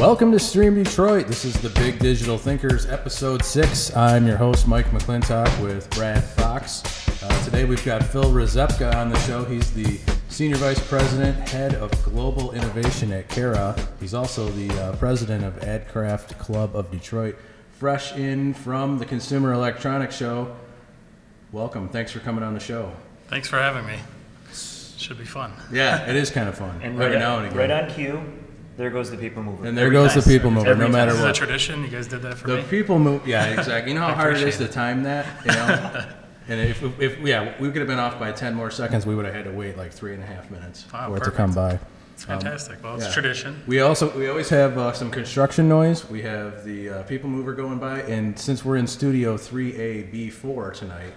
Welcome to Stream Detroit. This is the Big Digital Thinkers, episode 6. I'm your host, Mike McClintock, with Brad Fox. Today we've got Phil Rzepka on the show. He's the Senior Vice President, Head of Global Innovation at Carat. He's also the President of AdCraft Club of Detroit. Fresh in from the Consumer Electronics Show. Welcome. Thanks for coming on the show. Thanks for having me. Should be fun. Yeah, it is kind of fun. And right on cue, there goes the people mover. And there goes the people mover, no matter what. Is that tradition? You guys did that for me? The people move, yeah, exactly. You know how hard it is to time that, you know? And if we could have been off by 10 more seconds, we would have had to wait like 3.5 minutes for it to come by. It's fantastic. Well, it's tradition. We always have some construction noise. We have the people mover going by, and since we're in Studio 3A-B4 tonight,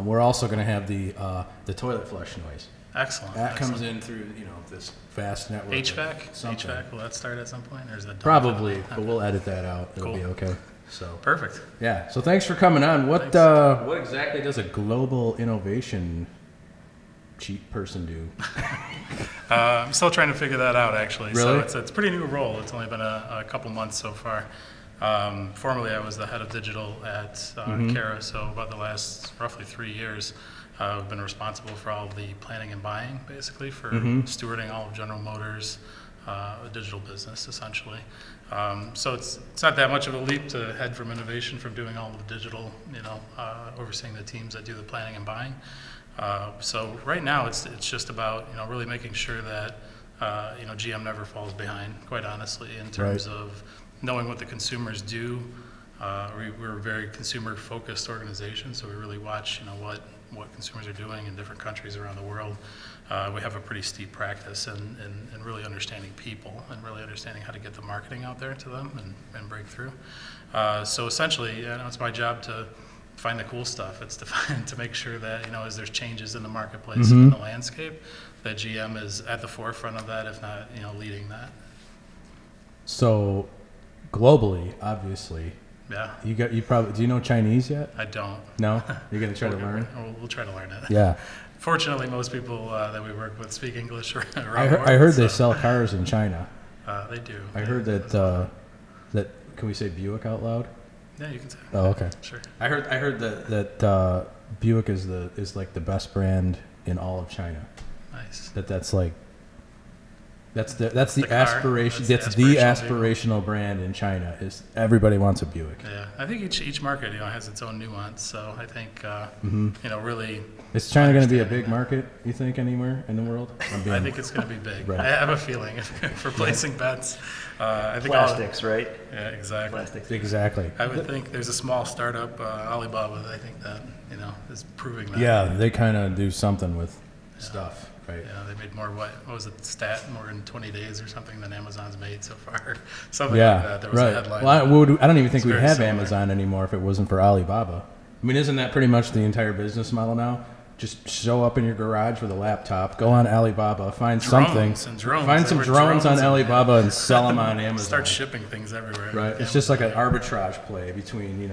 we're also going to have the toilet flush noise. Excellent. That comes in through this vast network. HVAC. Will that start at some point, or is that probably? But we'll edit that out. It'll be okay. So perfect. Yeah. So thanks for coming on. What exactly does a global innovation cheap person do? I'm still trying to figure that out, actually. Really? So it's a pretty new role. It's only been a couple months so far. Formerly, I was the head of digital at Carat, so about the last roughly 3 years. I've been responsible for all of the planning and buying, basically, for stewarding all of General Motors, a digital business, essentially. So it's not that much of a leap to head from innovation, from doing all of the digital, overseeing the teams that do the planning and buying. So right now, it's just about really making sure that GM never falls behind, quite honestly, in terms of knowing what the consumers do. We're a very consumer-focused organization, so we really watch what consumers are doing in different countries around the world. We have a pretty steep practice in really understanding people and really understanding how to get the marketing out there to them and break through. So essentially, it's my job to find the cool stuff. It's to make sure that as there's changes in the marketplace and in the landscape, that GM is at the forefront of that, if not leading that. So globally, obviously. Yeah. You probably, do you know Chinese yet? I don't. No? You're going to try to learn? We'll try to learn it. Yeah. Fortunately, most people that we work with speak English around the world. I heard they sell cars in China. They do. I heard that can we say Buick out loud? Yeah, you can say. Oh, okay. Sure. I heard that Buick is like the best brand in all of China. Nice. That's the aspiration. That's the aspirational brand in China. Is everybody wants a Buick? Yeah, I think each market has its own nuance. So I think really. Is China going to be a big market? You think anywhere in the world? I think it's going to be big. Right. I have a feeling for placing bets. I think plastics, right? Yeah, exactly. Plastics. Exactly. I would think there's a small startup, Alibaba, that I think that is proving that. Yeah, they kind of do something with stuff. Right. Yeah, they made more, what was it, more in 20 days or something than Amazon's made so far. Something like that. There was a headline. Well, I don't even think we'd have similar. Amazon anymore if it wasn't for Alibaba. I mean, isn't that pretty much the entire business model now? Just show up in your garage with a laptop, go on Alibaba, find something, find some drones on Alibaba and sell them on Amazon. Start shipping things everywhere. Right. It's just like an arbitrage play between,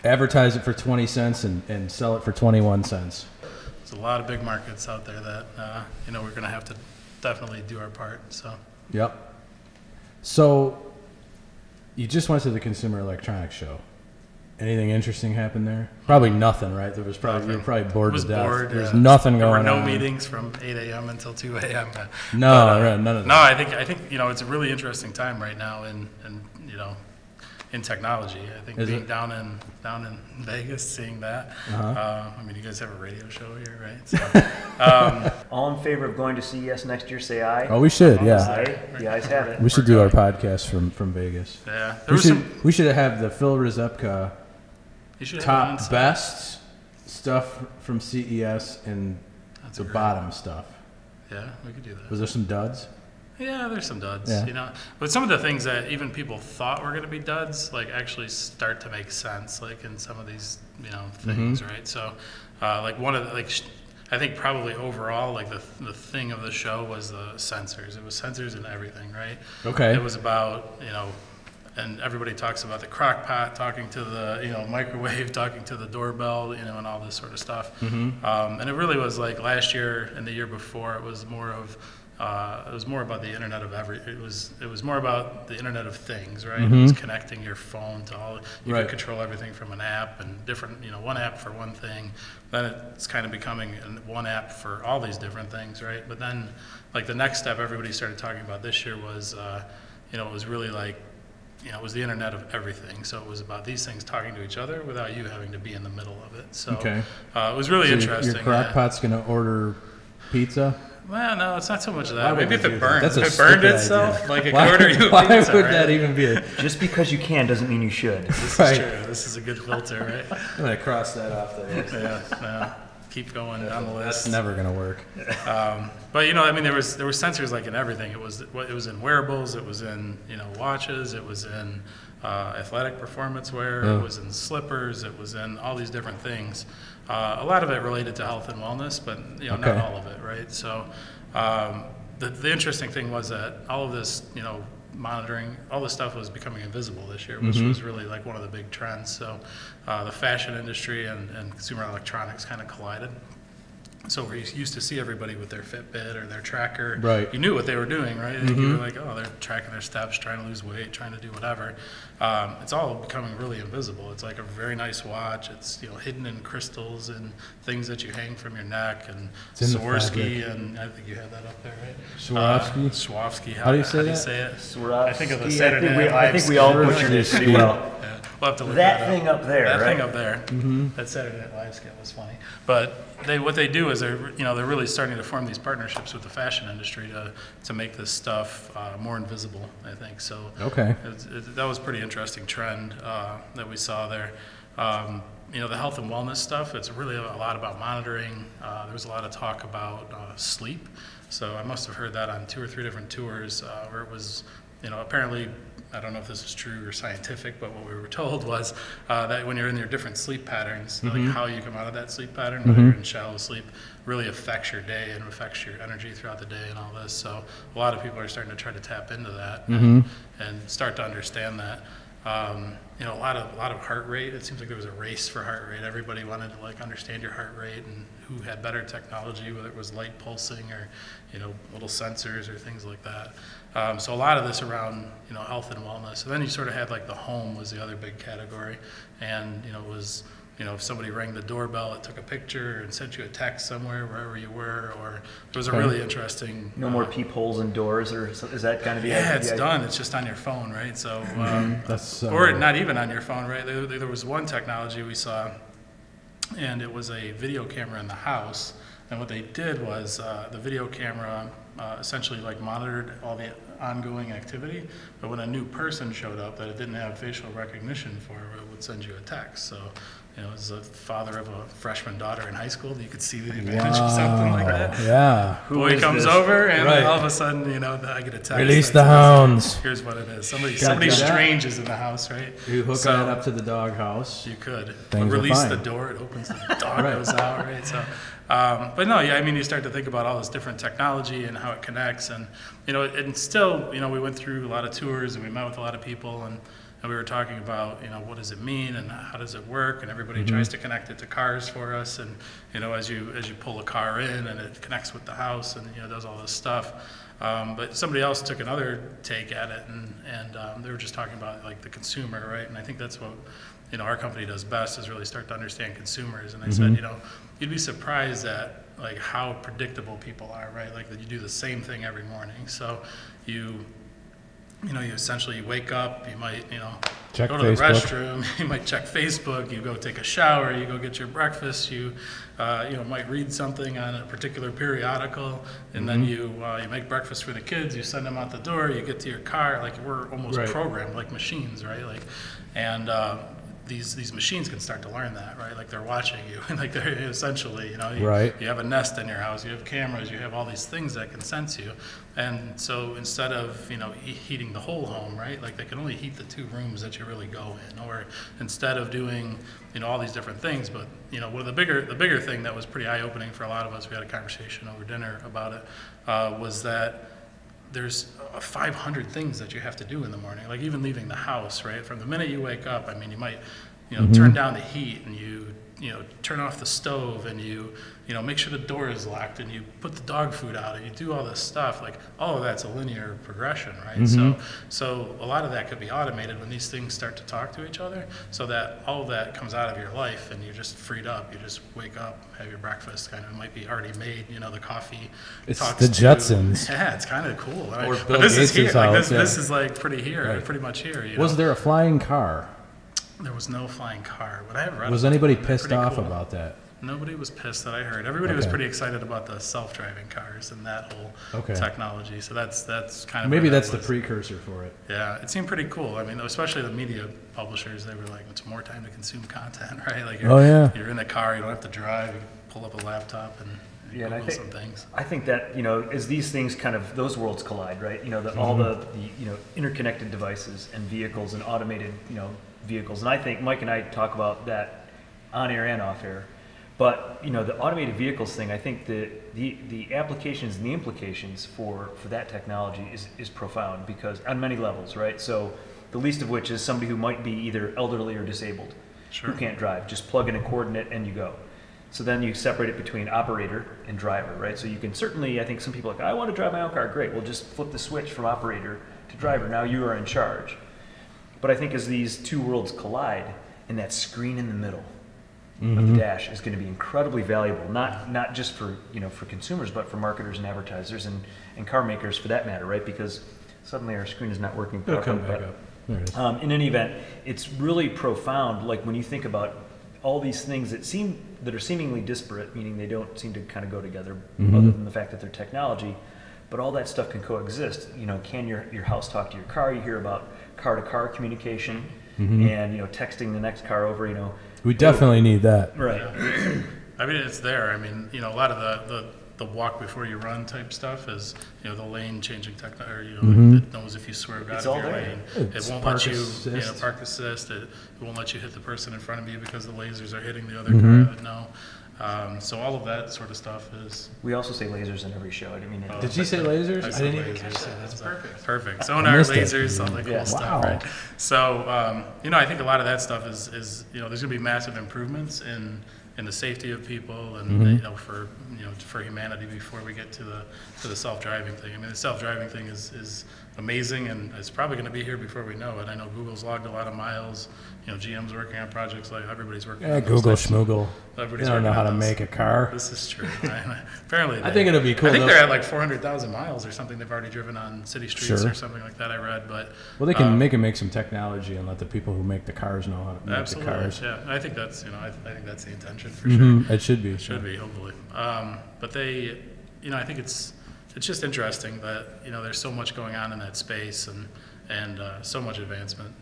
advertise it for 20 cents and sell it for 21 cents. There's a lot of big markets out there that we're going to have to definitely do our part. So. Yep. So, you just went to the Consumer Electronics Show. Anything interesting happened there? Probably nothing, right? You were probably bored to death. There's nothing going on. There were no meetings from 8 a.m. until 2 a.m. None of that. No, I think it's a really interesting time right now in technology. I think being down in Vegas, seeing that. You guys have a radio show here, right? So, all in favor of going to CES next year, say aye. Oh, we should, yeah. Aye. The ayes have it. We should do our podcast from Vegas. Yeah. We should have the Phil Rzepka top best stuff from CES and the bottom stuff. Yeah, we could do that. Was there some duds? Yeah, there's some duds, But some of the things that even people thought were going to be duds, actually start to make sense, in some of these, things, right? So, one of the, I think probably overall, the thing of the show was the sensors. It was sensors in everything, right? Okay. It was about, and everybody talks about the crock pot talking to the, microwave, talking to the doorbell, and all this sort of stuff. And it really was last year and the year before, it was more of, it was more about the Internet of it was more about the Internet of Things, right? It was connecting your phone to all. You could control everything from an app and different, one app for one thing. Then it's kind of becoming one app for all these different things, right? But then, like the next step, everybody started talking about this year was, it was really like, it was the Internet of everything. So it was about these things talking to each other without you having to be in the middle of it. So it was really interesting. Your crock pot's going to order pizza? Well, no, it's not so much of that. Maybe if it burns. If it burned itself, idea. like it could order you a why pizza, would right? that even be Just because you can doesn't mean you should. This is true. This is a good filter, right? I'm going to cross that off the list. Yeah, keep going down the list. That's never going to work. But there were sensors like in everything. It was in wearables. It was in watches. It was in athletic performance wear. It was in slippers. It was in all these different things. A lot of it related to health and wellness, but not all of it, right? So the interesting thing was that all of this, monitoring, all this stuff was becoming invisible this year, which was really like one of the big trends. So the fashion industry and consumer electronics kind of collided. So we used to see everybody with their Fitbit or their tracker. Right. You knew what they were doing, right? You were like, oh, they're tracking their steps, trying to lose weight, trying to do whatever. It's all becoming really invisible. It's like a very nice watch. It's hidden in crystals and things that you hang from your neck and Swarovski, and I think you have that up there, right? Swarovski. Swarovski. How do you say that? Swarovski. I think of the Saturday Night Live. I think we all butchered it pretty well. Yeah. We'll have to look That that thing up. up there, That right? thing up there. That Saturday Night Live skit was funny. But what they do is they're really starting to form these partnerships with the fashion industry to make this stuff more invisible, I think. So that was a pretty interesting trend that we saw there. The health and wellness stuff, it's really a lot about monitoring. There was a lot of talk about sleep. So I must have heard that on 2 or 3 different tours where it was, apparently, I don't know if this is true or scientific, but what we were told was that when you're in your different sleep patterns, like how you come out of that sleep pattern, whether you're in shallow sleep, really affects your day and affects your energy throughout the day and all this. So a lot of people are starting to try to tap into that and start to understand that. A lot of heart rate. It seems like there was a race for heart rate. Everybody wanted to understand your heart rate and who had better technology, whether it was light pulsing or little sensors or things like that. So a lot of this around health and wellness. And then you sort of had the home was the other big category, and it was if somebody rang the doorbell, it took a picture and sent you a text somewhere wherever you were, or it was a really interesting. No more peepholes in doors, or is that kind of the idea? Yeah, it's done. It's just on your phone, right? So, or not even on your phone, right? There was one technology we saw, and it was a video camera in the house. And what they did was the video camera essentially monitored all the ongoing activity, but when a new person showed up that it didn't have facial recognition for, it would send you a text. So, as a father of a freshman daughter in high school, you could see the advantage of something like that. Yeah. Boy comes over, and all of a sudden, I get a text. Release the hounds. Here's what it is. Somebody strange is in the house, right? You hook that up to the dog house. You could. Things release are fine. the door, it opens, the dog goes out, right? So, but no, you start to think about all this different technology and how it connects, and and still, we went through a lot of tours and we met with a lot of people, and we were talking about, what does it mean and how does it work, and everybody tries to connect it to cars for us, and as you pull a car in and it connects with the house and does all this stuff. But somebody else took another take at it, and they were just talking about the consumer, right? And I think that's what our company does best, is really start to understand consumers. And I said, you'd be surprised at how predictable people are, right? That you do the same thing every morning. So you essentially wake up, you might, check go to Facebook. the restroom, you might check Facebook, you go take a shower, you go get your breakfast, you might read something on a particular periodical, and then you make breakfast for the kids, you send them out the door, you get to your car, we're almost programmed like machines, right? And these machines can start to learn that, right? They're watching you, and they're essentially, you have a Nest in your house, you have cameras, you have all these things that can sense you, and so instead of heating the whole home, right? They can only heat the 2 rooms that you really go in, or instead of doing all these different things, but one of the bigger thing that was pretty eye-opening for a lot of us, we had a conversation over dinner about it, was that there's 500 things that you have to do in the morning, even leaving the house, right? From the minute you wake up, you might, turn down the heat and you turn off the stove, and you make sure the door is locked, and you put the dog food out, and you do all this stuff. Like all of that's a linear progression, right? So a lot of that could be automated when these things start to talk to each other, so that all of that comes out of your life, and you're just freed up. You just wake up, have your breakfast, kind of, it might be already made. The coffee. It's talks the Jetsons. Yeah, it's kind of cool. Or but this is here. house, This is like pretty much here. Was there a flying car? There was no flying car, but I have read. Was anybody pissed off about that? Nobody was pissed that I heard. Everybody was pretty excited about the self-driving cars and that whole technology. So that's kind of maybe that's the precursor for it. Yeah, it seemed pretty cool. I mean, especially the media publishers, they were like, it's more time to consume content, right? Like you're in the car, you don't have to drive, you can pull up a laptop and Google some things. I think that as these things those worlds collide, right? All the interconnected devices and vehicles and automated vehicles, and I think Mike and I talk about that on air and off air. But the automated vehicles thing, I think the applications and the implications for that technology is profound, because on many levels, right? So the least of which is somebody who might be either elderly or disabled, who can't drive. Just plug in a coordinate and you go. So then you separate it between operator and driver, right? So you can certainly, I think some people are like, I want to drive my own car. Great, well just flip the switch from operator to driver. Now you are in charge. But I think as these two worlds collide, and that screen in the middle of the dash is going to be incredibly valuable, not just for for consumers, but for marketers and advertisers and car makers for that matter, right? Because suddenly our screen is not working properly. It'll come back up. There it is. In any event, it's really profound. Like when you think about all these things that are seemingly disparate, meaning they don't seem to kind of go together, other than the fact that they're technology. But all that stuff can coexist. Can your house talk to your car? You hear about car-to-car communication and texting the next car over. We definitely need that. Right. Yeah. I mean, it's there. I mean, a lot of the walk before you run type stuff is, the lane changing technology. It knows if you swerve out of your lane. It won't let you, park assist. It won't let you hit the person in front of you because the lasers are hitting the other car. No. So all of that sort of stuff is. We also say lasers in every show. I mean, did you say lasers? I didn't even catch that. That's perfect. Sonar, lasers, all that cool stuff, right? So, I think a lot of that stuff is there's going to be massive improvements in the safety of people and for humanity before we get to the self-driving thing. I mean, the self-driving thing is amazing, and it's probably going to be here before we know it. I know Google's logged a lot of miles. GM's working on projects, like everybody's working on Google schmoogle. They don't know how to make a car. This is true. Apparently, I think it'll be cool. I think they're at like 400,000 miles or something. They've already driven on city streets or something like that. I read, but they can make some technology and let the people who make the cars know how to make the cars. Yeah, I think that's I think that's the intention for sure. It should be. It should be, hopefully. But they, I think it's just interesting that there's so much going on in that space and so much advancement,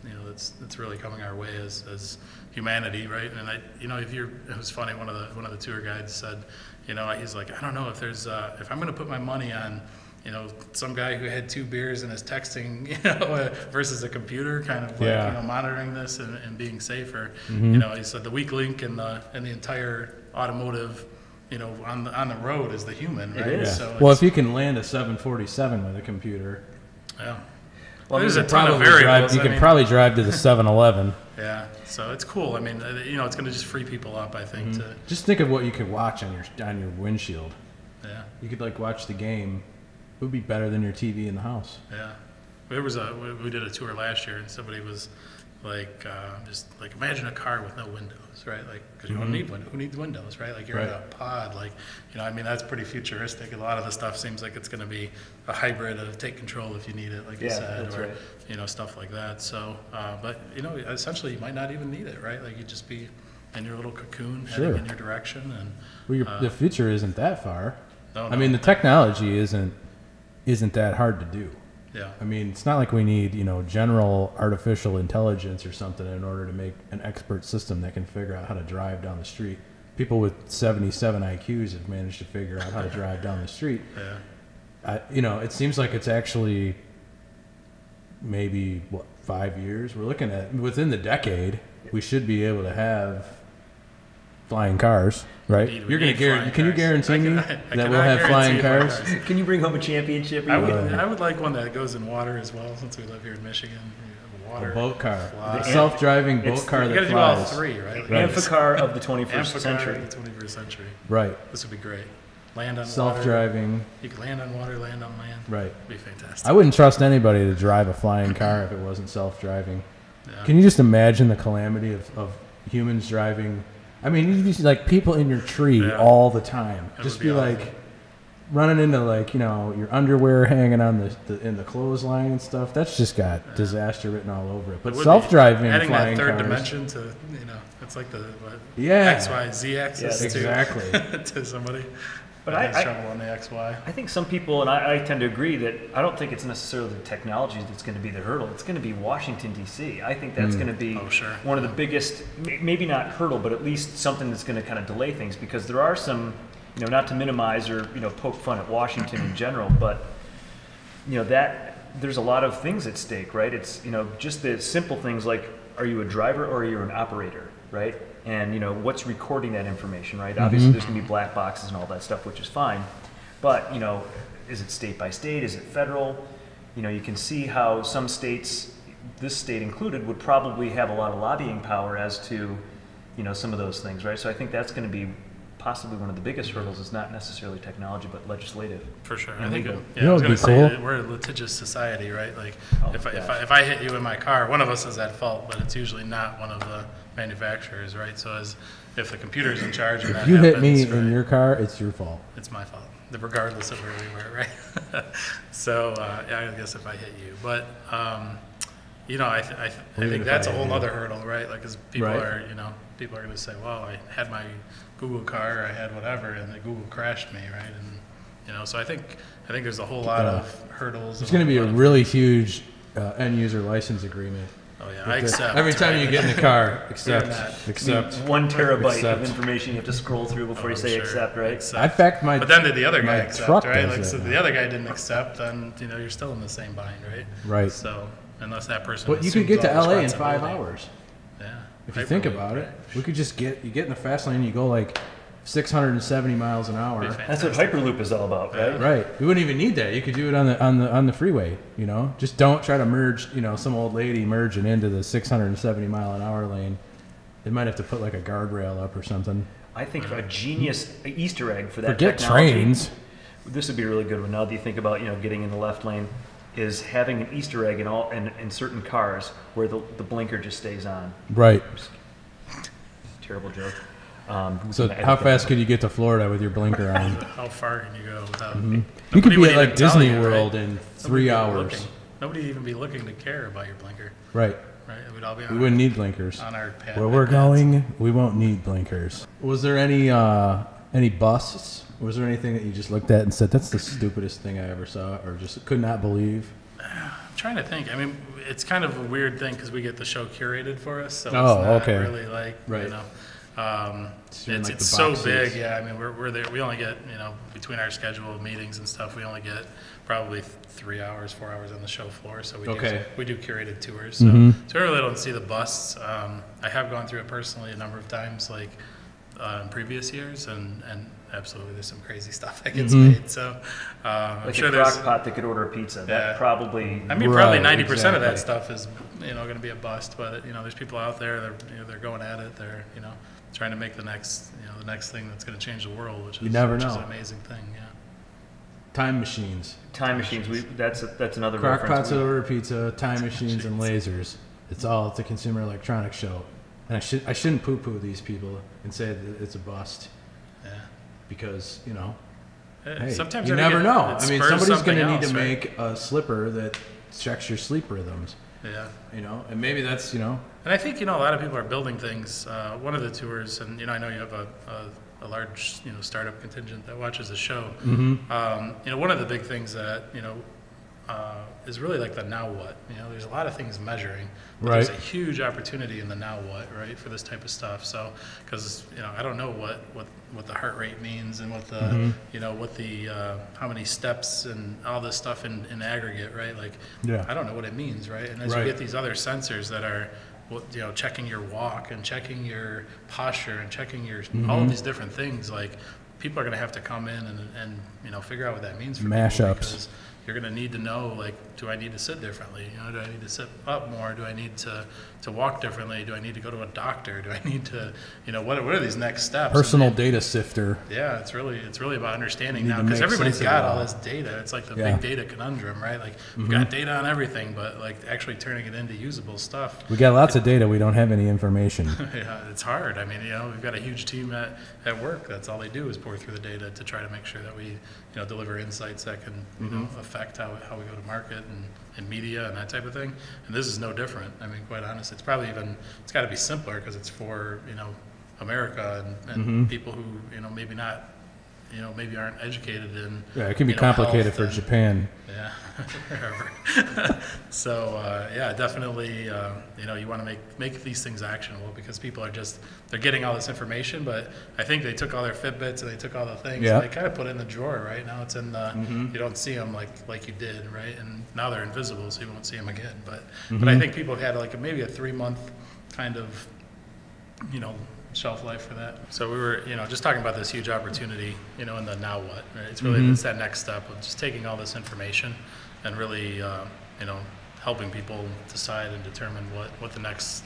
that's really coming our way as humanity, right? And it was funny. One of the tour guides said, he's like, I don't know if I'm going to put my money on, some guy who had 2 beers and is texting, versus a computer, kind of like, monitoring this and being safer. He said the weak link in the entire automotive, on the road is the human, right? It is. So well, if you can land a 747 with a computer, well, there's a ton of variables. You can probably drive to the 7-Eleven. Yeah, so it's cool. I mean, it's going to just free people up, I think. Just think of what you could watch on your windshield. Yeah. You could watch the game. It would be better than your TV in the house. Yeah. We did a tour last year, and somebody was like, just like imagine a car with no windows, right? Like, because you don't need windows. Who needs windows, right? Like you're in a pod, like, I mean, that's pretty futuristic. A lot of the stuff seems like it's going to be a hybrid of take control if you need it, like you said, or stuff like that. So, but essentially, you might not even need it, right? Like you'd just be in your little cocoon heading in your direction, and the future isn't that far. No. I mean, the technology isn't that hard to do. Yeah. I mean, it's not like we need, general artificial intelligence or something in order to make an expert system that can figure out how to drive down the street. People with 77 IQs have managed to figure out how to drive down the street. Yeah. It seems like it's actually maybe 5 years. We're looking at within the decade, we should be able to have flying cars, right? You're going to can you guarantee me that we'll have flying cars? Can you bring home a championship? I would like one that goes in water as well, since we live here in Michigan. water, A boat car. fly. The self-driving boat car You that got to do all flies. three, right? Like, Amphicar of the 21st Amphicar century. of the 21st century. Right. This would be great. Land on water. Self-driving. You could land on water, land on land. Right. It'd be fantastic. I wouldn't trust anybody to drive a flying car if it wasn't self-driving. Yeah. Can you just imagine the calamity of humans driving? I mean, you'd be like people in your tree all the time. It Just would be be like awful. running into like, your underwear hanging on in the clothesline and stuff. That's just got disaster written all over it. But It would be. self-driving adding flying that third cars. dimension to, it's like the Yeah. X, Y, Z axis Yes, exactly. to somebody. But that has I trouble on the X, Y. I think some people, and I tend to agree, that I don't think it's necessarily the technology that's going to be the hurdle. It's going to be Washington, D.C. I think that's going to be Oh, sure. one of the biggest, maybe not hurdle, but at least something that's going to kind of delay things, because there are some, not to minimize or, poke fun at Washington in general, but, that there's a lot of things at stake, right? It's, just the simple things like, are you a driver or are you an operator, right? And, what's recording that information, right? Obviously, there's going to be black boxes and all that stuff, which is fine. But, is it state by state? Is it federal? You can see how some states, this state included, would probably have a lot of lobbying power as to, some of those things, right? So I think that's going to be possibly one of the biggest hurdles. Is not necessarily technology, but legislative. For sure. And I think, legal. I was going to say, cool? we're a litigious society, right? Like, Oh, if gosh. I hit you in my car, one of us is at fault, but it's usually not one of the manufacturers, right? So if the computer's in charge and that If you hit happens, me in right, your car, it's your fault. it's my fault, regardless of where we were, right? So, I guess if I hit you. But, I think that's a whole other hurdle, right? Like, because people Right. are, people are going to say, well, I had my Google car, or I had whatever, and the Google crashed me, right? And, so I think there's a whole lot of hurdles. It's going to be a really huge end user license agreement. Oh yeah, I accept. Every time you get in the car, accept, that. accept. 1 terabyte Accept. of information you have to scroll through before you say Sure. accept, right? Accept. I fact my. But then did the other guy my accept, truck right? does Like, that so now. the other guy didn't accept, then you're still in the same bind, right? Right. So unless that person. But you could assumes get to all LA in 5 responsibility. hours. Yeah. If you think Hyperloop, about it, right? we could just you get in the fast lane, you go like 670 miles an hour. Be That's what fantastic. Hyperloop is all about, right? Right. You wouldn't even need that. You could do it on the freeway, Just don't try to merge, some old lady merging into the 670 mile an hour lane. They might have to put like a guardrail up or something. I think a genius Easter egg for that Forget technology. trains. This would be a really good one. Now that you think about, getting in the left lane, is having an Easter egg in certain cars where the blinker just stays on. Right. Terrible joke. So I how edit fast that. could you get to Florida with your blinker on? How far can you go without? You could Nobody be would at like even tell Disney you, right? World in 3 Nobody would be hours. looking. Nobody would even be looking to care about your blinker, Right. right? We'd all be We on, wouldn't need blinkers. on our pad. Where we're pads. going, we won't need blinkers. Was there any busts? Was there anything that you just looked at and said, that's the stupidest thing I ever saw, or just could not believe? I'm trying to think. I mean, it's kind of a weird thing because we get the show curated for us, so Oh, it's not okay. really like Right. It's, you're in, like, it's the so box big. seats. Yeah, I mean, we're there. We only get between our scheduled meetings and stuff, we only get probably 3 hours, 4 hours on the show floor. So Okay. we do curated tours. So, so I really don't see the busts. I have gone through it personally a number of times, like in previous years, and absolutely there's some crazy stuff that gets made. So I'm Like sure a there's. crock pot that could order a pizza. Yeah. That probably. I mean, probably Right, 90% of that exactly. stuff is, going to be a bust. But there's people out there that they're going at it. They're trying to make the next thing that's going to change the world, which is You never which is know. an amazing thing. Yeah. Time machines. Time machines. That's another Crock reference. pots that order pizza, time machines, and lasers. It's a consumer electronics show. And I shouldn't poo-poo these people and say that it's a bust Yeah. because, hey, Sometimes you I think never it- know. it I mean, spurs somebody's something going to need else, to right? make a slipper that checks your sleep rhythms, Yeah. and maybe that's, And I think a lot of people are building things. One of the tours, and I know you have a large startup contingent that watches the show. One of the big things that is really like the now what. There's a lot of things measuring. But Right. There's a huge opportunity in the now what, right, for this type of stuff. So, because I don't know what the heart rate means and what the what the how many steps and all this stuff in aggregate, right? Like, Yeah. I don't know what it means, right? And as Right. you get these other sensors that are checking your walk and checking your posture and checking your all of these different things, like people are going to have to come in and figure out what that means for Mashups. people because you're going to need to know, like, do I need to sit differently? You know, do I need to sit up more? Do I need to walk differently? Do I need to go to a doctor? Do I need to, you know, what are these next steps? Personal data sifter. Yeah, it's really about understanding now, because everybody's got all this data. It's like the big data conundrum, right? Like, we've got data on everything, but like actually turning it into usable stuff. We got lots of data. We don't have any information. Yeah, it's hard. I mean, you know, we've got a huge team at work. That's all they do is pour through the data to try to make sure that we, you know, deliver insights that can, you know, affect how we go to market and media and that type of thing. And this is no different. I mean, quite honest, it's probably it's got to be simpler because it's for, you know, America and people who, you know, maybe not, you know, maybe aren't educated in. Yeah, it can be complicated for Japan. Yeah, wherever. So yeah, definitely, you know, you want to make these things actionable, because people are they're getting all this information, but I think they took all their Fitbits and they took all the things and they kind of put it in the drawer. Right now, it's in the you don't see them like you did, right? And now they're invisible, so you won't see them again. But I think people had like maybe a 3-month kind of, you know, shelf life for that. So we were, you know, just talking about this huge opportunity, you know, in the now what, right? It's really it's that next step of just taking all this information and really, you know, helping people decide and determine what the next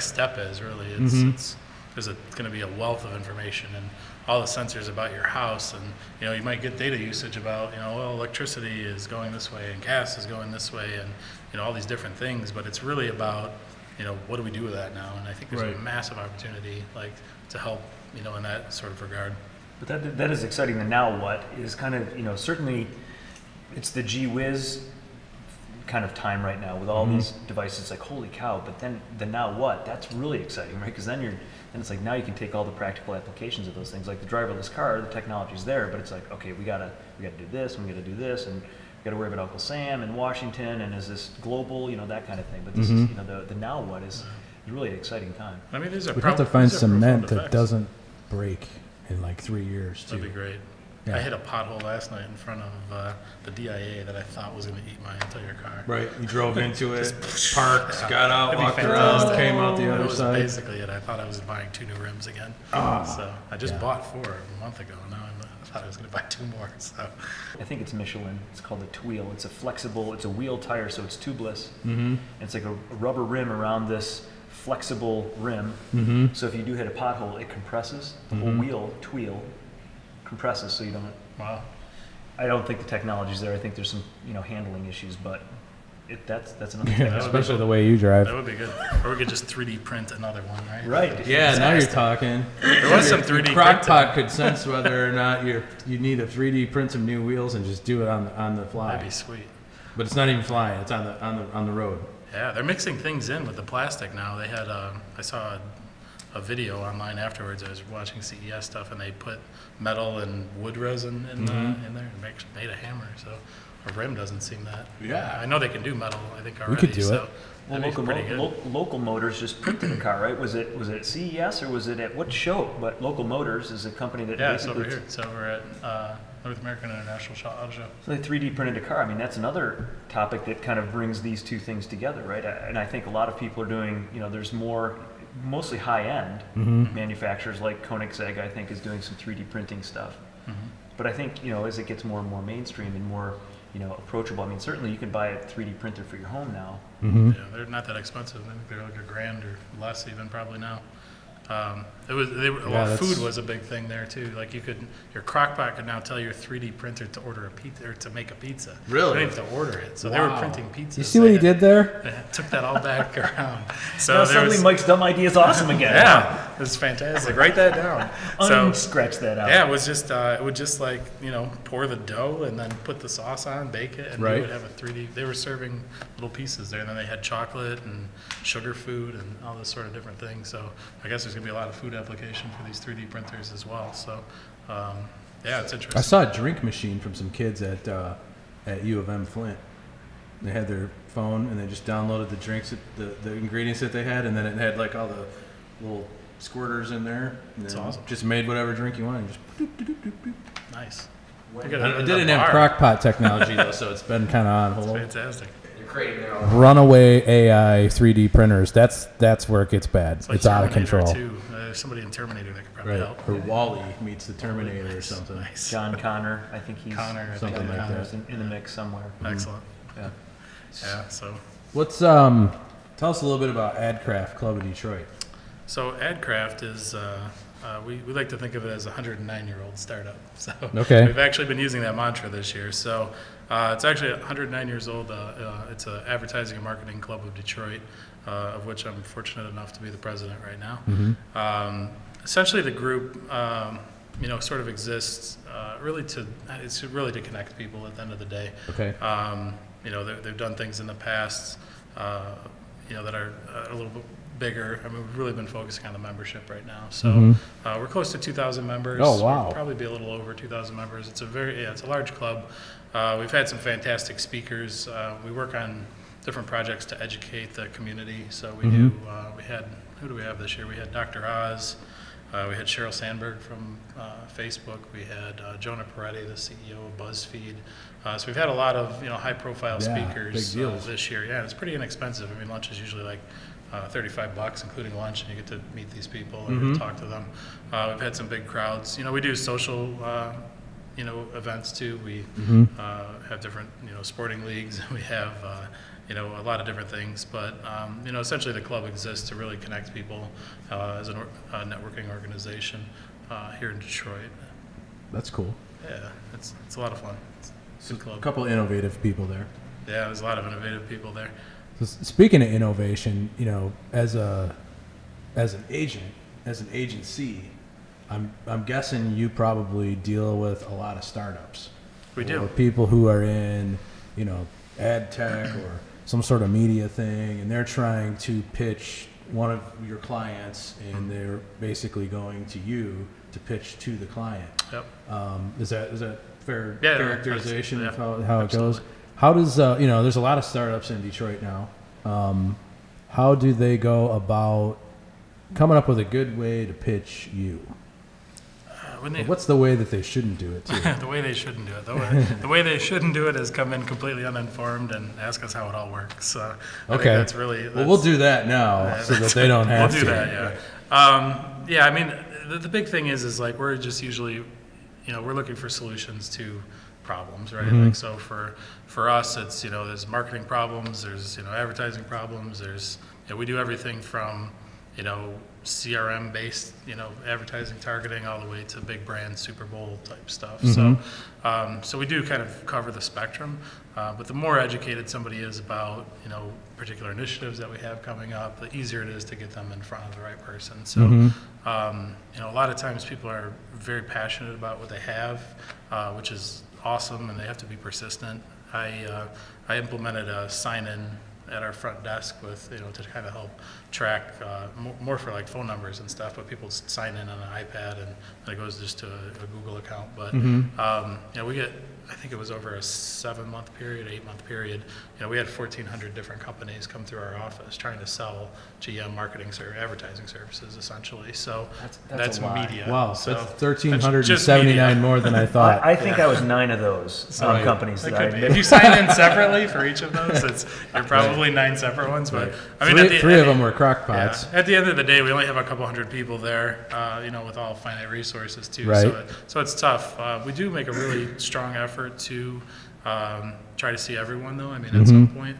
step is. Really, it's because it's going to be a wealth of information and all the sensors about your house, and you know, you might get data usage about, you know, well, electricity is going this way and gas is going this way, and you know, all these different things. But it's really about, you know, what do we do with that now? And I think there's a massive opportunity, like, to help, you know, in that sort of regard. But that is exciting. The now what is kind of, you know, certainly it's the gee whiz kind of time right now with all these devices. Like, holy cow! But then the now what? That's really exciting, right? Because then it's like now you can take all the practical applications of those things. Like the driverless car, the technology's there, but it's like, okay, we gotta do this, and we gotta do this, and got to worry about Uncle Sam in Washington, and is this global, you know, that kind of thing. But this is, you know, the now what is really an exciting time. I mean, we'd have to find cement that doesn't break in like 3 years too. That'd be great. Yeah. I hit a pothole last night in front of the DIA that I thought was going to eat my entire car. Right, you drove into it, parked, got out, walked around, came out the other side. That was basically it. I thought I was buying 2 new rims again. So I just bought 4 a month ago. Now I thought I was going to buy 2 more. So I think it's Michelin. It's called a Tweel. It's a wheel tire, so it's tubeless. And it's like a rubber rim around this flexible rim. So if you do hit a pothole, it compresses. The whole wheel, Tweel, compresses, so you don't. Wow. I don't think the technology's there. I think there's some, you know, handling issues, but that's another thing. Especially the way you drive. That would be good. Or we could just 3D print another one, right? Right. Yeah, now you're talking. There was some 3D Crock-Pot could sense whether or not you need a 3D print some new wheels and just do it on the fly. That'd be sweet. But it's not even flying. It's on the road. Yeah, they're mixing things in with the plastic now. They had I saw a video online afterwards. I was watching CES stuff, and they put metal and wood resin in there and made a hammer. So a rim doesn't seem that. Yeah, I know they can do metal. I think already. We could do so it. Well, Local Motors just printed a car, right? Was it at CES or was it at what show? But Local Motors is a company that it's over here. It's over at North American International Auto Show. So they 3D printed a car. I mean, that's another topic that kind of brings these two things together, right? And I think a lot of people are doing, you know, there's mostly high-end manufacturers like Koenigsegg, I think, is doing some 3D printing stuff. But I think, you know, as it gets more and more mainstream and more, you know, approachable, I mean, certainly you can buy a 3D printer for your home now. Yeah, they're not that expensive. I think they're like $1,000 or less even probably now. Food was a big thing there too. Like your Crock-Pot could now tell your 3D printer to order a pizza or to make a pizza. Really? They didn't have to order it. So they were printing pizzas. You see what he did there? They took that all back around. So now suddenly Mike's dumb idea is awesome again. Yeah, it's fantastic. Write that down. So scratch that out. Yeah, it would just like, you know, pour the dough and then put the sauce on, bake it, and you would have a 3D. They were serving little pieces there, and then they had chocolate and sugar food and all this sort of different things. So I guess there's gonna be a lot of food application for these 3D printers as well. So yeah, it's interesting. I saw a drink machine from some kids at U of M Flint. They had their phone and they just downloaded the drinks, the ingredients that they had, and then it had like all the little squirters in there. That's awesome. Just made whatever drink you wanted. Just doop, doop, doop, doop. Nice. It didn't have Crock-Pot technology though, so it's been kind of on hold. That's fantastic. Runaway AI 3D printers. That's where it gets bad. It's out of control. there's somebody in Terminator that could probably Right. help. Or Wally meets the Terminator or something. Nice. John Connor, I think he's Connor, I think something like Connor's that. in the mix somewhere. Excellent. Yeah. Yeah. So. What's tell us a little bit about AdCraft Club of Detroit. So AdCraft is, we like to think of it as a 109-year-old startup. So Okay. we've actually been using that mantra this year. So it's actually 109 years old. It's an advertising and marketing club of Detroit, of which I'm fortunate enough to be the president right now. Essentially, the group, sort of exists it's really to connect people at the end of the day. Okay. They've done things in the past, that are a little bit bigger. I mean, we've really been focusing on the membership right now. So we're close to 2,000 members. Oh, wow. We'll probably be a little over 2,000 members. It's a large club. We've had some fantastic speakers. We work on different projects to educate the community. So we do. Who do we have this year? We had Dr. Oz. We had Sheryl Sandberg from Facebook. We had Jonah Peretti, the CEO of BuzzFeed. So we've had a lot of high-profile speakers big deals. this year. Yeah, it's pretty inexpensive. I mean, lunch is usually like $35, including lunch, and you get to meet these people and talk to them. We've had some big crowds. We do social, events too. We have different, sporting leagues. We have, a lot of different things. But, essentially the club exists to really connect people as a networking organization here in Detroit. That's cool. Yeah, it's a lot of fun. It's a good club. A couple innovative people there. Yeah, there's a lot of innovative people there. So speaking of innovation, as an agency, I'm guessing you probably deal with a lot of startups. We do. Or people who are in, ad tech or some sort of media thing, and they're trying to pitch one of your clients, and they're basically going to you to pitch to the client. Yep. Is that fair Yeah, characterization that's- of how it absolutely. goes? How does there's a lot of startups in Detroit now. How do they go about coming up with a good way to pitch you? What's the way that they shouldn't do it too? The way they shouldn't do it. The way they shouldn't do it is come in completely uninformed and ask us how it all works. I think that's really. Well, we'll do that now so that they don't have to. We'll do that. Yeah. I mean, the big thing is like we're just usually, we're looking for solutions to problems, right? Like so for us, it's there's marketing problems, there's advertising problems, there's we do everything from CRM based advertising targeting all the way to big brand Super Bowl type stuff. So we do kind of cover the spectrum, but the more educated somebody is about particular initiatives that we have coming up, the easier it is to get them in front of the right person. So a lot of times people are very passionate about what they have, which is awesome, and they have to be persistent. I implemented a sign-in at our front desk with to kind of help track more for like phone numbers and stuff, but people sign in on an iPad and it goes just to a Google account. But we get, I think it was over a 7-month period, 8-month period. We had 1,400 different companies come through our office trying to sell GM marketing advertising services, essentially. So that's a lot. media. Wow, so that's 1,379 more than I thought. I think I was 9 of those companies that I If you sign in separately for each of those, you're probably 9 separate ones. But I mean, three of them were crockpots. Yeah. At the end of the day, we only have a couple hundred people there, with all finite resources too. Right. So it's tough. We do make a really strong effort to try to see everyone, though. I mean, at some point,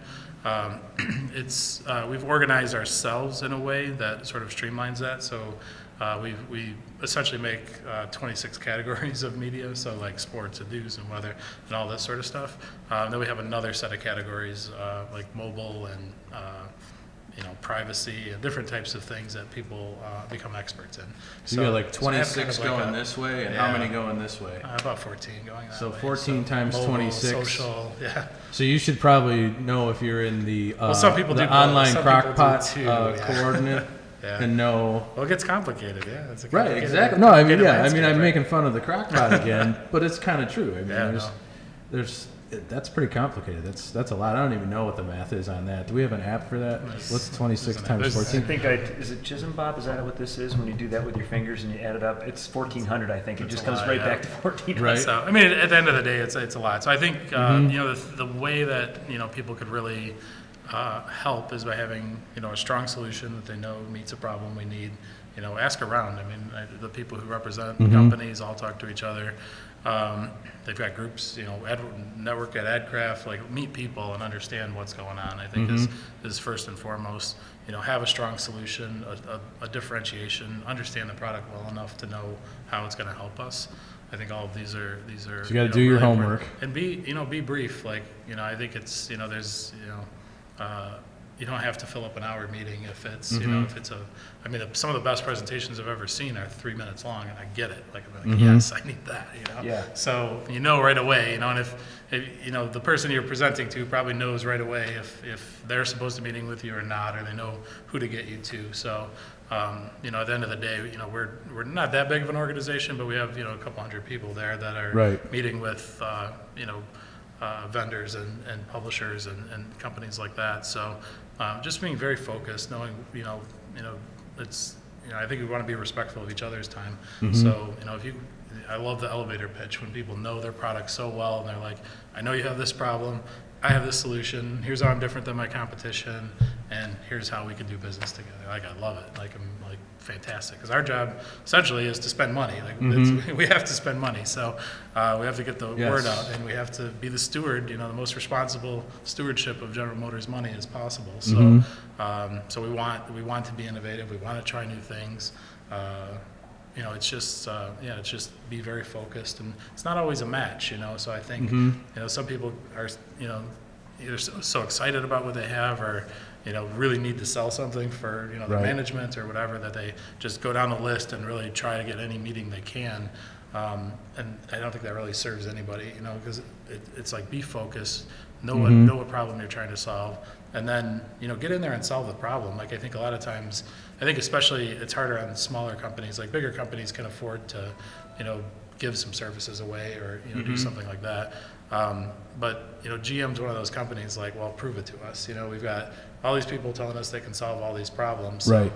we've organized ourselves in a way that sort of streamlines that. So we essentially make 26 categories of media, so like sports and news and weather and all that sort of stuff. Then we have another set of categories like mobile and privacy and different types of things that people become experts in. So you got like 26 kind of going this way, and how many going this way? About 14 going that So way. 14 times mobile, 26. Social, yeah. So you should probably know if you're in the some people the do both. online Some people do crockpot too, yeah. coordinate Yeah. and know. Well, it gets complicated, yeah. It's a Right, complicated- exactly. No, I mean, complicated I'm landscape, making fun of the crockpot again, but it's kind of true. I mean, Yeah, that's pretty complicated. That's a lot. I don't even know what the math is on that. Do we have an app for that? What's 26 times there's- 14? I think is it Chisholm Bob? Is that what this is? When you do that with your fingers and you add it up, it's 1,400. I think it That's just a comes lot, right yeah. back to 1,400. Right. So, I mean, at the end of the day, it's a lot. So I think, the way that, people could really help is by having, a strong solution that they know meets a problem we need, ask around. I mean, the people who represent companies all talk to each other. They've got groups, network at AdCraft, like meet people and understand what's going on. I think is first and foremost. Have a strong solution, a differentiation, understand the product well enough to know how it's going to help us. I think all of these are. So you got to do your really homework and be brief. Like I think it's there's you don't have to fill up an hour meeting if it's if it's some of the best presentations I've ever seen are 3 minutes long, and I get it. Like I'm like, yes, I need that. Yeah. So right away. And if the person you're presenting to probably knows right away if they're supposed to be meeting with you or not, or they know who to get you to. So at the end of the day, we're not that big of an organization, but we have a couple hundred people there that are meeting with vendors and publishers and companies like that. So just being very focused, knowing it's I think we want to be respectful of each other's time. So I love the elevator pitch when people know their product so well and they're like, I know you have this problem, I have this solution, here's how I'm different than my competition, and here's how we can do business together. Like, I love it. Like, I'm like, fantastic. Because our job essentially is to spend money. Like, we have to spend money. So we have to get the word out, and we have to be the steward, the most responsible stewardship of General Motors money as possible. So so we want to be innovative. We want to try new things. It's just be very focused, and it's not always a match, So I think, some people are, either so excited about what they have, or really need to sell something for their management or whatever, that they just go down the list and really try to get any meeting they can. And I don't think that really serves anybody, because it's like, be focused, know what problem you're trying to solve, and then get in there and solve the problem. Like, I think a lot of times, especially it's harder on smaller companies. Like, bigger companies can afford to give some services away, or do something like that. But GM's one of those companies, like, well, prove it to us. We've got all these people telling us they can solve all these problems. So,